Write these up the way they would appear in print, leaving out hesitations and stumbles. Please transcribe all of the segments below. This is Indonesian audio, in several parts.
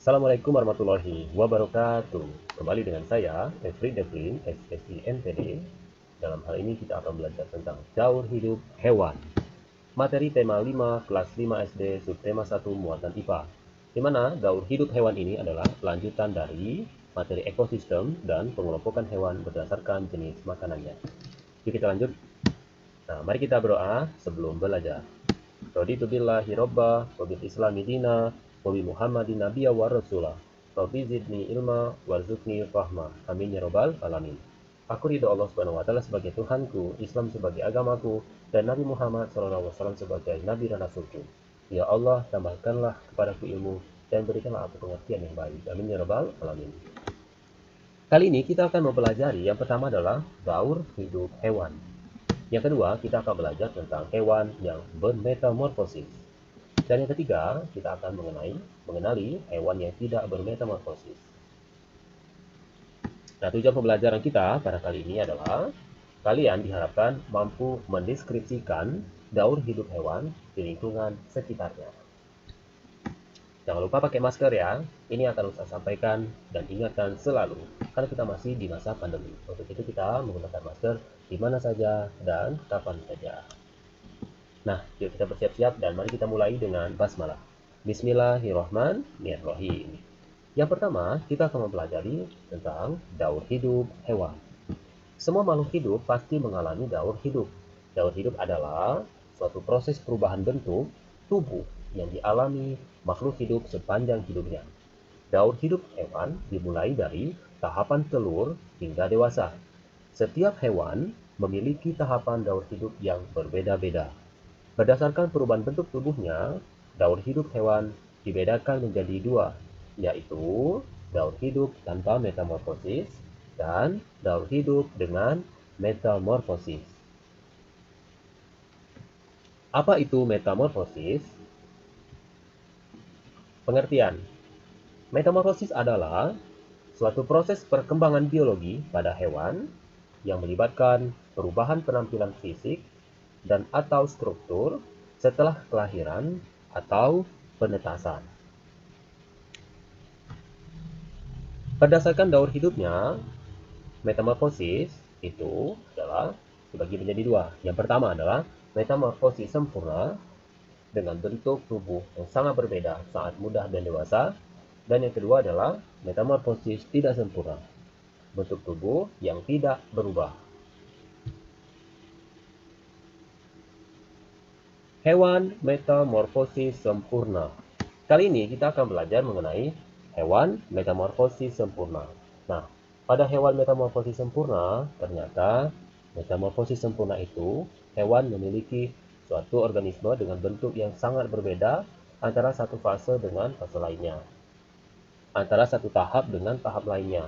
Assalamualaikum warahmatullahi wabarakatuh. Kembali dengan saya, Efri Devlin, SSINTD. Dalam hal ini kita akan belajar tentang daur hidup hewan. Materi tema 5, kelas 5 SD, subtema 1, muatan IPA. Di mana daur hidup hewan ini adalah lanjutan dari materi ekosistem dan pengelompokan hewan berdasarkan jenis makanannya. Yuk kita lanjut. Nah, mari kita berdoa sebelum belajar. Raditu billahi robba, wabil islami dina, wabi muhammadin nabiyya wa rasulah. Rabbi zidni ilma, warzuqni fahma. Amin ya robbal alamin. Aku ridho Allah Subhanahu wa taala sebagai Tuhanku, Islam sebagai agamaku, dan Nabi Muhammad SAW sebagai nabi dan rasulku. Ya Allah, tambahkanlah kepadaku ilmu dan berikanlah aku pengertian yang baik. Amin ya robbal alamin. Kali ini kita akan mempelajari yang pertama adalah daur hidup hewan. Yang kedua, kita akan belajar tentang hewan yang bermetamorfosis. Dan yang ketiga, kita akan mengenali hewan yang tidak bermetamorfosis. Nah, tujuan pembelajaran kita pada kali ini adalah kalian diharapkan mampu mendeskripsikan daur hidup hewan di lingkungan sekitarnya. Jangan lupa pakai masker ya. Ini akan saya sampaikan dan ingatkan selalu karena kita masih di masa pandemi. Untuk itu kita menggunakan masker di mana saja dan kapan saja. Nah, yuk kita bersiap-siap dan mari kita mulai dengan basmalah. Bismillahirrahmanirrahim. Yang pertama, kita akan mempelajari tentang daur hidup hewan. Semua makhluk hidup pasti mengalami daur hidup. Daur hidup adalah suatu proses perubahan bentuk tubuh yang dialami makhluk hidup sepanjang hidupnya. Daur hidup hewan dimulai dari tahapan telur hingga dewasa. Setiap hewan memiliki tahapan daur hidup yang berbeda-beda. Berdasarkan perubahan bentuk tubuhnya, daur hidup hewan dibedakan menjadi dua, yaitu daur hidup tanpa metamorfosis dan daur hidup dengan metamorfosis. Apa itu metamorfosis? Pengertian. Metamorfosis adalah suatu proses perkembangan biologi pada hewan yang melibatkan perubahan penampilan fisik dan atau struktur setelah kelahiran atau penetasan. Berdasarkan daur hidupnya, metamorfosis itu adalah dibagi menjadi dua. Yang pertama adalah metamorfosis sempurna dengan bentuk tubuh yang sangat berbeda saat muda dan dewasa. Dan yang kedua adalah metamorfosis tidak sempurna, bentuk tubuh yang tidak berubah. Hewan metamorfosis sempurna. Kali ini kita akan belajar mengenai hewan metamorfosis sempurna. Nah, pada hewan metamorfosis sempurna, ternyata metamorfosis sempurna itu hewan memiliki suatu organisme dengan bentuk yang sangat berbeda antara satu fase dengan fase lainnya. Antara satu tahap dengan tahap lainnya.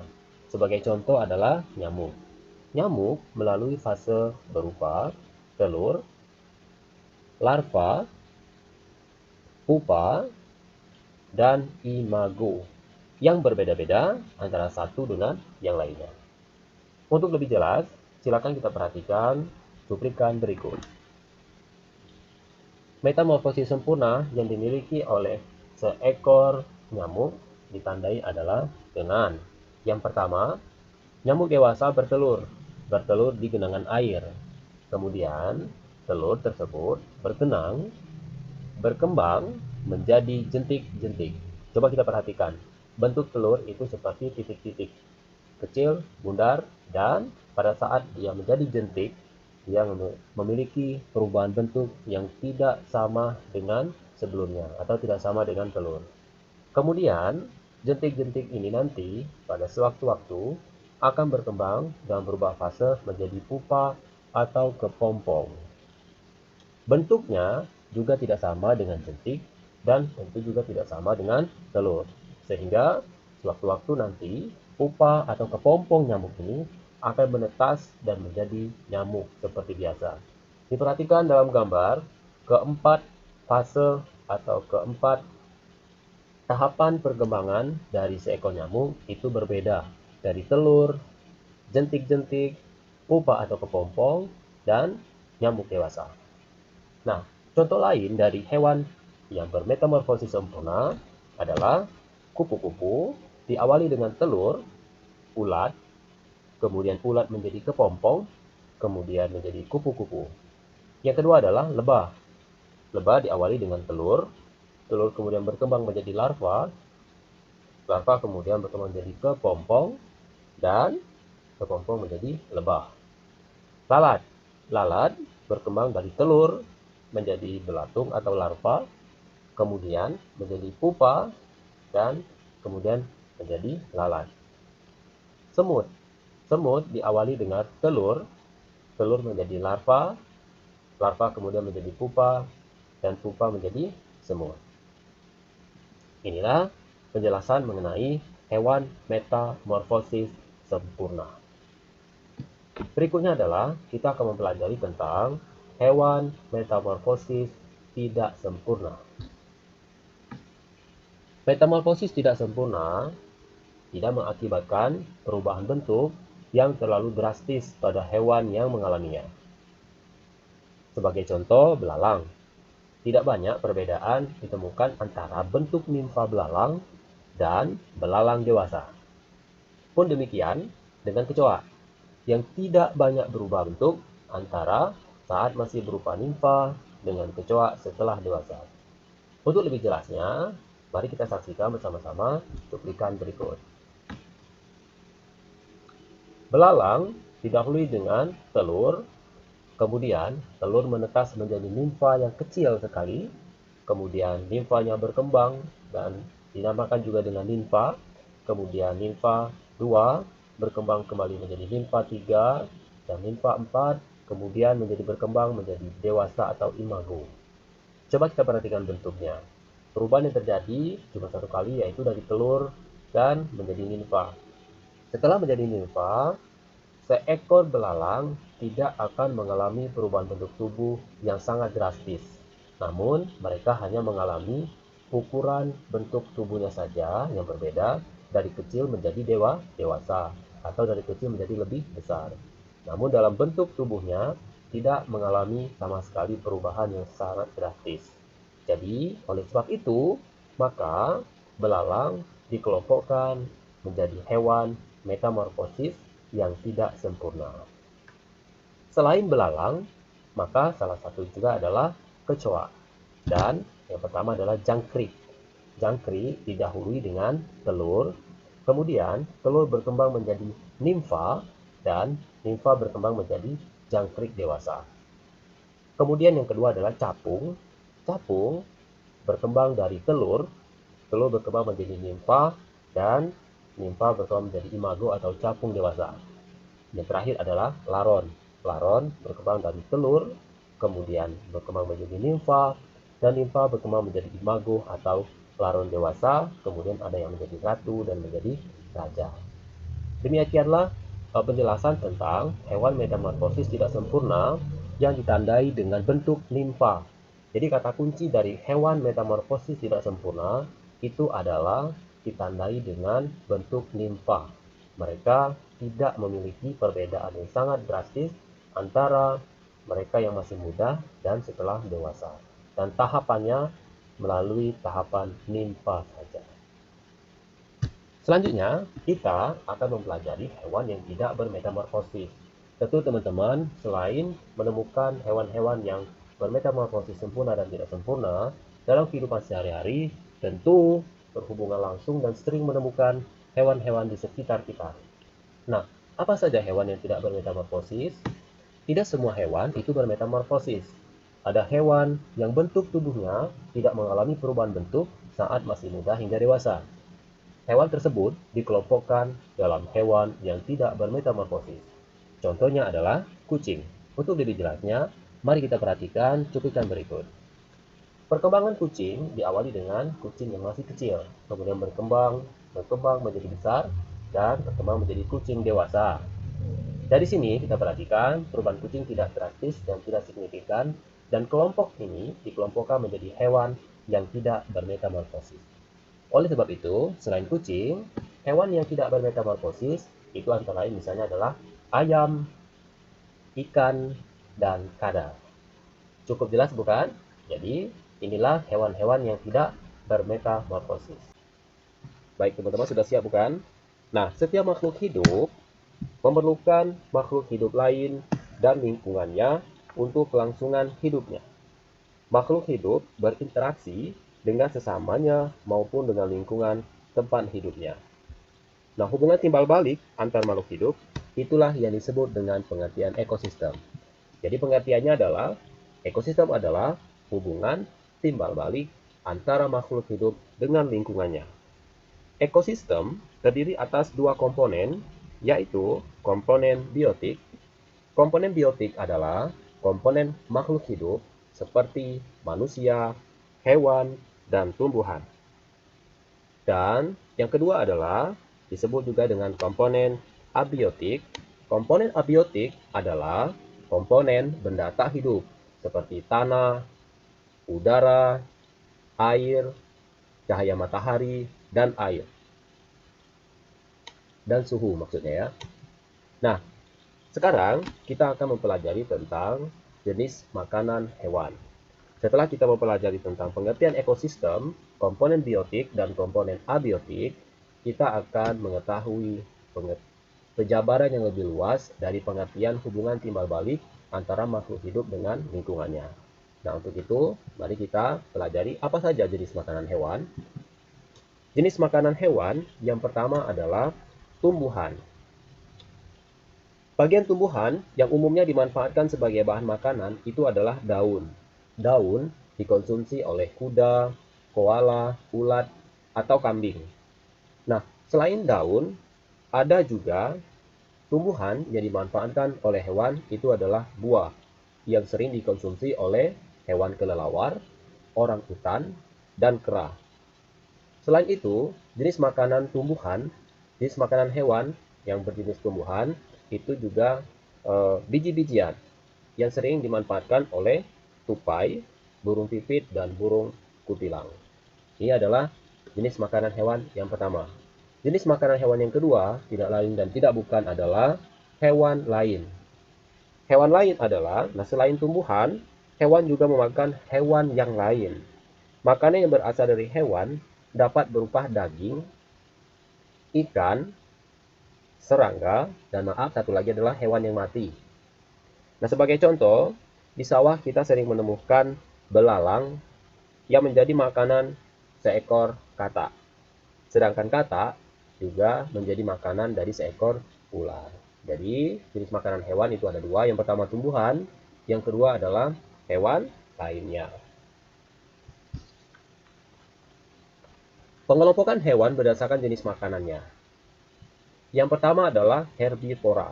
Sebagai contoh adalah nyamuk. Nyamuk melalui fase berupa telur, larva, pupa, dan imago yang berbeda-beda antara satu dengan yang lainnya. Untuk lebih jelas, silakan kita perhatikan cuplikan berikut. Metamorfosis sempurna yang dimiliki oleh seekor nyamuk ditandai adalah dengan yang pertama, nyamuk dewasa bertelur di genangan air. Kemudian, telur tersebut berkembang menjadi jentik-jentik. Coba kita perhatikan. Bentuk telur itu seperti titik-titik kecil, bundar, dan pada saat dia menjadi jentik, dia memiliki perubahan bentuk yang tidak sama dengan sebelumnya atau tidak sama dengan telur. Kemudian, jentik-jentik ini nanti pada sewaktu-waktu akan berkembang dan berubah fase menjadi pupa atau kepompong. Bentuknya juga tidak sama dengan jentik dan tentu juga tidak sama dengan telur. Sehingga sewaktu-waktu nanti pupa atau kepompong nyamuk ini akan menetas dan menjadi nyamuk seperti biasa. Diperhatikan dalam gambar, keempat fase atau keempat tahapan perkembangan dari seekor nyamuk itu berbeda dari telur, jentik-jentik, pupa atau kepompong, dan nyamuk dewasa. Nah, contoh lain dari hewan yang bermetamorfosis sempurna adalah kupu-kupu diawali dengan telur, ulat, kemudian ulat menjadi kepompong, kemudian menjadi kupu-kupu. Yang kedua adalah lebah. Lebah diawali dengan telur, telur kemudian berkembang menjadi larva, larva kemudian berkembang menjadi kepompong, dan kepompong menjadi lebah. Lalat. Lalat berkembang dari telur menjadi belatung atau larva, kemudian menjadi pupa, dan kemudian menjadi lalat. Semut. Semut diawali dengan telur, telur menjadi larva, larva kemudian menjadi pupa, dan pupa menjadi semut. Inilah penjelasan mengenai hewan metamorfosis sempurna. Berikutnya adalah kita akan mempelajari tentang hewan metamorfosis tidak sempurna. Metamorfosis tidak sempurna tidak mengakibatkan perubahan bentuk yang terlalu drastis pada hewan yang mengalaminya. Sebagai contoh, belalang. Tidak banyak perbedaan ditemukan antara bentuk nimfa belalang dan belalang dewasa. Pun demikian dengan kecoa, yang tidak banyak berubah bentuk antara saat masih berupa nimfa dengan kecoa setelah dewasa. Untuk lebih jelasnya, mari kita saksikan bersama-sama cuplikan berikut. Belalang didahului dengan telur, kemudian telur menetas menjadi nimfa yang kecil sekali, kemudian nimfanya berkembang dan dinamakan juga dengan nimfa, kemudian nimfa 2 berkembang kembali menjadi nimfa 3 dan nimfa 4, kemudian menjadi berkembang menjadi dewasa atau imago. Coba kita perhatikan bentuknya. Perubahan yang terjadi cuma satu kali, yaitu dari telur dan menjadi nimfa. Setelah menjadi nimfa, seekor belalang tidak akan mengalami perubahan bentuk tubuh yang sangat drastis. Namun, mereka hanya mengalami ukuran bentuk tubuhnya saja yang berbeda dari kecil menjadi dewasa atau dari kecil menjadi lebih besar. Namun dalam bentuk tubuhnya tidak mengalami sama sekali perubahan yang sangat drastis. Jadi, oleh sebab itu, maka belalang dikelompokkan menjadi hewan metamorfosis yang tidak sempurna. Selain belalang, maka salah satu juga adalah kecoa. Dan yang pertama adalah jangkrik. Jangkrik didahului dengan telur, kemudian telur berkembang menjadi nimfa, dan nimfa berkembang menjadi jangkrik dewasa. Kemudian yang kedua adalah capung. Capung berkembang dari telur, telur berkembang menjadi nimfa, dan nimfa berkembang menjadi imago atau capung dewasa. Yang terakhir adalah laron. Laron berkembang dari telur, kemudian berkembang menjadi nimfa, dan nimfa berkembang menjadi imago atau laron dewasa, kemudian ada yang menjadi ratu dan menjadi raja. Demikianlah penjelasan tentang hewan metamorfosis tidak sempurna yang ditandai dengan bentuk nimfa. Jadi kata kunci dari hewan metamorfosis tidak sempurna itu adalah ditandai dengan bentuk nimfa. Mereka tidak memiliki perbedaan yang sangat drastis antara mereka yang masih muda dan setelah dewasa. Dan tahapannya melalui tahapan nimfa saja. Selanjutnya, kita akan mempelajari hewan yang tidak bermetamorfosis. Tentu teman-teman, selain menemukan hewan-hewan yang bermetamorfosis sempurna dan tidak sempurna, dalam kehidupan sehari-hari, tentu berhubungan langsung dan sering menemukan hewan-hewan di sekitar kita. Nah, apa saja hewan yang tidak bermetamorfosis? Tidak semua hewan itu bermetamorfosis. Ada hewan yang bentuk tubuhnya tidak mengalami perubahan bentuk saat masih muda hingga dewasa. Hewan tersebut dikelompokkan dalam hewan yang tidak bermetamorfosis. Contohnya adalah kucing. Untuk lebih jelasnya, mari kita perhatikan cuplikan berikut. Perkembangan kucing diawali dengan kucing yang masih kecil, kemudian berkembang menjadi besar, dan berkembang menjadi kucing dewasa. Dari sini kita perhatikan perubahan kucing tidak drastis dan tidak signifikan, dan kelompok ini dikelompokkan menjadi hewan yang tidak bermetamorfosis. Oleh sebab itu, selain kucing, hewan yang tidak bermetamorfosis itu antara lain misalnya adalah ayam, ikan, dan kadal. Cukup jelas bukan? Jadi, inilah hewan-hewan yang tidak bermetamorfosis. Baik, teman-teman sudah siap bukan? Nah, setiap makhluk hidup memerlukan makhluk hidup lain dan lingkungannya untuk kelangsungan hidupnya. Makhluk hidup berinteraksi dengan sesamanya maupun dengan lingkungan tempat hidupnya. Nah, hubungan timbal balik antar makhluk hidup itulah yang disebut dengan pengertian ekosistem. Jadi pengertiannya adalah ekosistem adalah hubungan timbal balik antara makhluk hidup dengan lingkungannya. Ekosistem terdiri atas dua komponen, yaitu komponen biotik. Komponen biotik adalah komponen makhluk hidup seperti manusia, hewan, dan tumbuhan. Dan yang kedua adalah disebut juga dengan komponen abiotik. Komponen abiotik adalah komponen benda tak hidup seperti tanah, udara, air, cahaya matahari, dan air. Dan suhu maksudnya ya. Nah, sekarang kita akan mempelajari tentang jenis makanan hewan. Setelah kita mempelajari tentang pengertian ekosistem, komponen biotik dan komponen abiotik, kita akan mengetahui penjabaran yang lebih luas dari pengertian hubungan timbal balik antara makhluk hidup dengan lingkungannya. Nah, untuk itu, mari kita pelajari apa saja jenis makanan hewan. Jenis makanan hewan yang pertama adalah tumbuhan. Bagian tumbuhan yang umumnya dimanfaatkan sebagai bahan makanan itu adalah daun. Daun dikonsumsi oleh kuda, koala, ulat, atau kambing. Nah, selain daun, ada juga tumbuhan yang dimanfaatkan oleh hewan itu adalah buah yang sering dikonsumsi oleh hewan kelelawar, orang utan, dan kera. Selain itu, jenis makanan tumbuhan, jenis makanan hewan yang berjenis tumbuhan itu juga biji-bijian yang sering dimanfaatkan oleh tupai, burung pipit, dan burung kutilang. Ini adalah jenis makanan hewan yang pertama. Jenis makanan hewan yang kedua tidak lain dan tidak bukan adalah hewan lain. Hewan lain adalah, selain tumbuhan, hewan juga memakan hewan yang lain. Makanan yang berasal dari hewan dapat berupa daging, ikan, serangga, dan satu lagi adalah hewan yang mati. Nah, sebagai contoh, di sawah kita sering menemukan belalang yang menjadi makanan seekor katak. Sedangkan katak juga menjadi makanan dari seekor ular. Jadi, jenis makanan hewan itu ada dua. Yang pertama tumbuhan, yang kedua adalah hewan lainnya. Pengelompokan hewan berdasarkan jenis makanannya. Yang pertama adalah herbivora.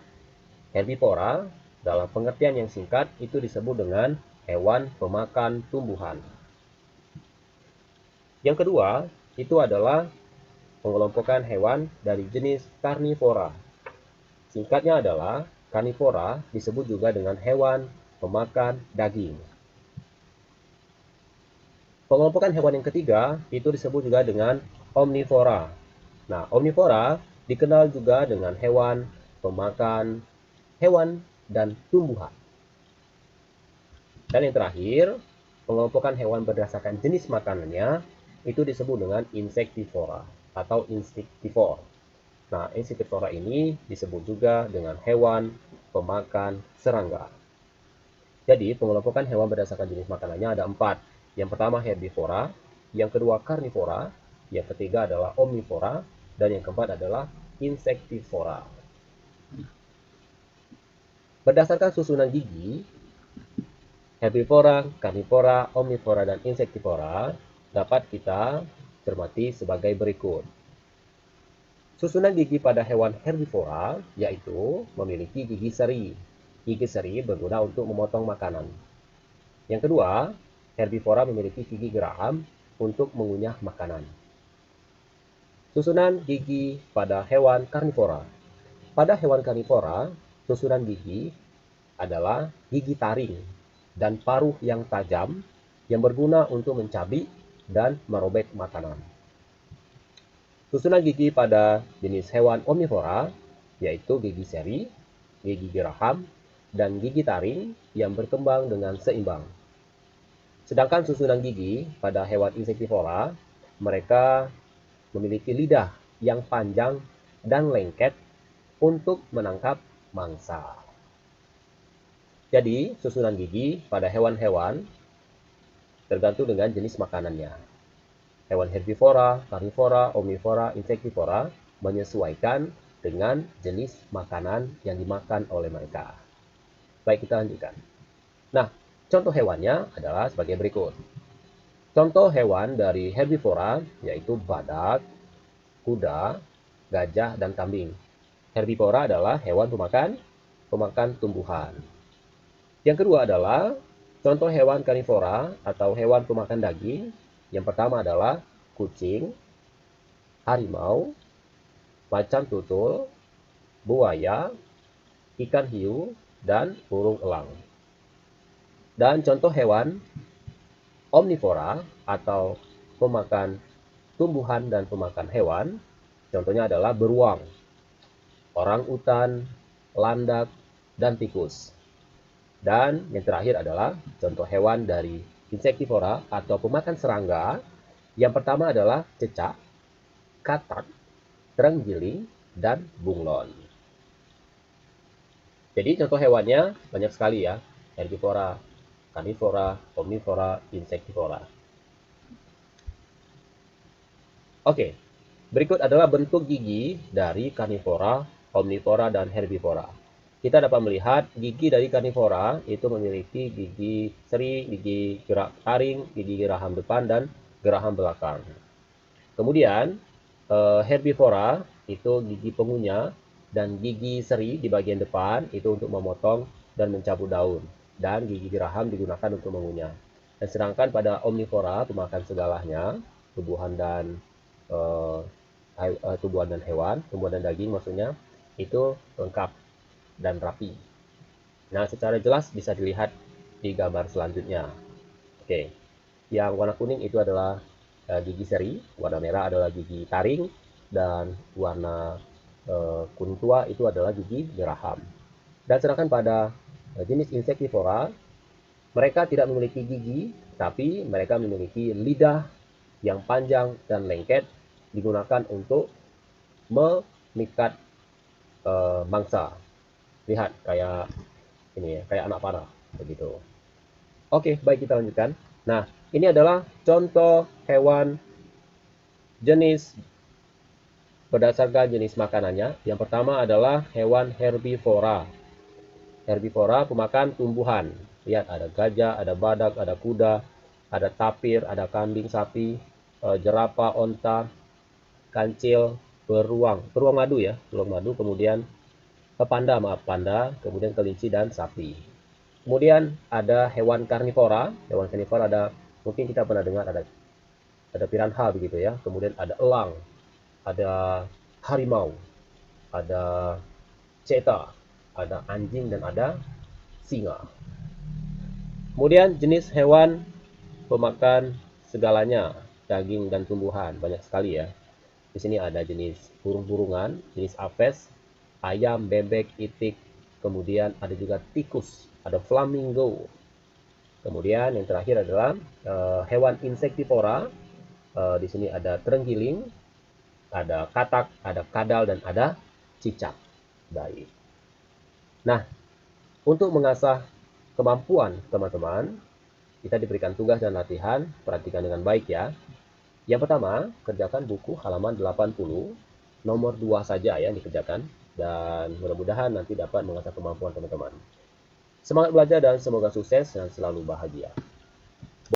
Herbivora dalam pengertian yang singkat itu disebut dengan hewan pemakan tumbuhan. Yang kedua itu adalah pengelompokan hewan dari jenis karnivora. Singkatnya adalah karnivora disebut juga dengan hewan pemakan daging. Pengelompokan hewan yang ketiga itu disebut juga dengan omnivora. Nah, omnivora dikenal juga dengan hewan pemakan hewan dan tumbuhan. Dan yang terakhir, pengelompokan hewan berdasarkan jenis makanannya itu disebut dengan insektivora atau insectivore. Nah, insektivora ini disebut juga dengan hewan pemakan serangga. Jadi, pengelompokan hewan berdasarkan jenis makanannya ada 4. Yang pertama herbivora, yang kedua karnivora, yang ketiga adalah omnivora, dan yang keempat adalah insektivora. Berdasarkan susunan gigi, herbivora, karnivora, omnivora, dan insektivora dapat kita cermati sebagai berikut. Susunan gigi pada hewan herbivora yaitu memiliki gigi seri. Gigi seri berguna untuk memotong makanan. Yang kedua, herbivora memiliki gigi geraham untuk mengunyah makanan. Susunan gigi pada hewan karnivora. Pada hewan karnivora, susunan gigi adalah gigi taring dan paruh yang tajam yang berguna untuk mencabik dan merobek makanan. Susunan gigi pada jenis hewan omnivora yaitu gigi seri, gigi geraham, dan gigi taring yang berkembang dengan seimbang. Sedangkan susunan gigi pada hewan insektivora, mereka memiliki lidah yang panjang dan lengket untuk menangkap mangsa. Jadi, susunan gigi pada hewan-hewan tergantung dengan jenis makanannya. Hewan herbivora, karnivora, omnivora, insektivora menyesuaikan dengan jenis makanan yang dimakan oleh mereka. Baik, kita lanjutkan. Nah, contoh hewannya adalah sebagai berikut. Contoh hewan dari herbivora yaitu badak, kuda, gajah, dan kambing. Herbivora adalah hewan pemakan tumbuhan. Yang kedua adalah contoh hewan karnivora atau hewan pemakan daging. Yang pertama adalah kucing, harimau, macan tutul, buaya, ikan hiu, dan burung elang. Dan contoh hewan omnivora atau pemakan tumbuhan dan pemakan hewan, contohnya adalah beruang, orang utan, landak, dan tikus. Dan yang terakhir adalah contoh hewan dari insektivora atau pemakan serangga. Yang pertama adalah cecak, katak, terenggiling, dan bunglon. Jadi contoh hewannya banyak sekali ya. Herbivora, karnivora, omnivora, insektivora. Oke, berikut adalah bentuk gigi dari karnivora, omnivora, dan herbivora. Kita dapat melihat gigi dari karnivora itu memiliki gigi seri, gigi gerak taring, gigi geraham depan, dan geraham belakang. Kemudian herbivora itu gigi pengunyah dan gigi seri di bagian depan itu untuk memotong dan mencabut daun, dan gigi geraham digunakan untuk mengunyah. Dan sedangkan pada omnivora, pemakan segalanya, tumbuhan dan hewan, tumbuhan dan daging maksudnya, itu lengkap dan rapi. Nah, secara jelas bisa dilihat di gambar selanjutnya. Oke, yang warna kuning itu adalah gigi seri, warna merah adalah gigi taring, dan warna kuning tua itu adalah gigi geraham. Dan sedangkan pada jenis insektivora, mereka tidak memiliki gigi, tapi mereka memiliki lidah yang panjang dan lengket, digunakan untuk memikat mangsa. Lihat kayak ini ya, kayak anak panah begitu. Oke, baik, kita lanjutkan. Nah, ini adalah contoh hewan jenis berdasarkan jenis makanannya. Yang pertama adalah hewan herbivora. Herbivora pemakan tumbuhan. Lihat, ada gajah, ada badak, ada kuda, ada tapir, ada kambing, sapi, jerapah, onta, kancil, beruang madu ya, beruang madu, kemudian panda, kemudian kelinci dan sapi. Kemudian ada hewan karnivora. Hewan karnivora ada, mungkin kita pernah dengar, ada piranha begitu ya. Kemudian ada elang, ada harimau, ada cheetah, ada anjing, dan ada singa. Kemudian jenis hewan pemakan segalanya, daging dan tumbuhan, banyak sekali ya. Di sini ada jenis burung-burungan, jenis aves, ayam, bebek, itik, kemudian ada juga tikus, ada flamingo. Kemudian yang terakhir adalah hewan insektivora. Di sini ada terenggiling, ada katak, ada kadal, dan ada cicak. Baik. Nah, untuk mengasah kemampuan teman-teman, kita diberikan tugas dan latihan, perhatikan dengan baik ya. Yang pertama, kerjakan buku halaman 80, nomor 2 saja ya yang dikerjakan. Dan mudah-mudahan nanti dapat mengasah kemampuan teman-teman. Semangat belajar dan semoga sukses dan selalu bahagia.